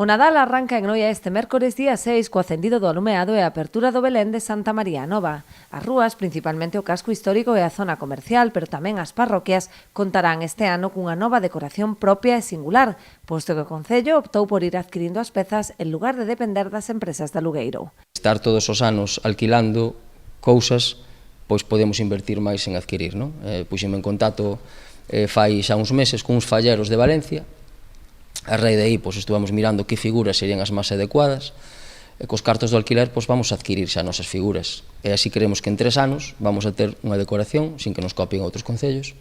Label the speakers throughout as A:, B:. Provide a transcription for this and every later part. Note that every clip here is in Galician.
A: O Nadal arranca en Noia este mércores día 6 co acendido do alumeado e a apertura do Belén de Santa María Nova. As rúas, principalmente o casco histórico e a zona comercial, pero tamén as parroquias, contarán este ano cunha nova decoración propia e singular, posto que o Concello optou por ir adquirindo as pezas en lugar de depender das empresas de alugueiro.
B: Estar todos os anos alquilando cousas, pois podemos invertir máis en adquirir, non? Puxeme en contacto fai xa uns meses con uns falleros de Valencia. A raíz de aí, pois, estuvamos mirando que figuras serían as máis adecuadas, e cos cartos do alquiler, pois, vamos a adquirir xa nosas figuras. E así creemos que en 3 anos vamos a ter unha decoración, sin que nos copien outros concellos,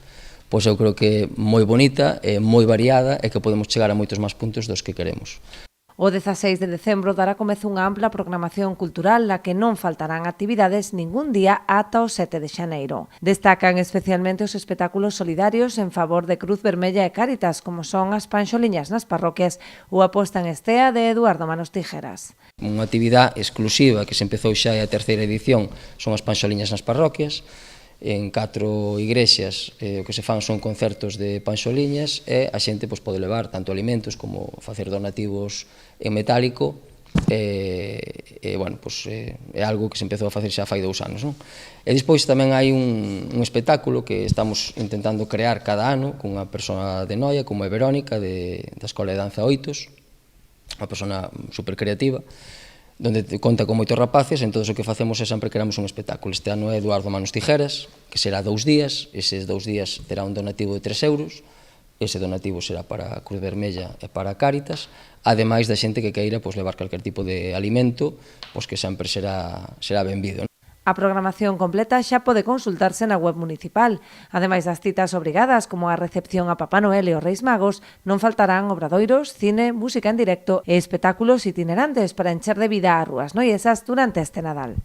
B: pois eu creo que moi bonita, moi variada, e que podemos chegar a moitos máis puntos dos que queremos.
A: O 16 de decembro dará comezo unha ampla programación cultural na que non faltarán actividades ningún día ata o 7 de xaneiro. Destacan especialmente os espectáculos solidarios en favor de Cruz Vermella e Cáritas, como son as panxoliñas nas parroquias ou a posta en estea de Eduardo Manos Tijeras.
B: Unha actividade exclusiva que se empezou xa a terceira edición son as panxoliñas nas parroquias. En 4 igrexas o que se fan son concertos de panxoliñas e a xente pode levar tanto alimentos como facer donativos en metálico. É algo que se empezou a facer xa fai 2 anos. E despois tamén hai un espectáculo que estamos intentando crear cada ano cunha persoa de Noia, como é Verónica, da Escola de Danza Oitos, unha persona super creativa, donde conta con moitos rapaces, entón o que facemos é sempre creamos un espectáculo. Este ano é Eduardo Manos Tijeras, que será 2 días, eses 2 días terá un donativo de 3 euros, ese donativo será para a Cruz Vermella e para a Cáritas, ademais da xente que queira levar calquer tipo de alimento, que sempre será benvido.
A: A programación completa xa pode consultarse na web municipal. Ademais das citas obrigadas, como a recepción a Papá Noel e os Reis Magos, non faltarán obradoiros, cine, música en directo e espectáculos itinerantes para encher de vida as rúas noiesas durante este Nadal.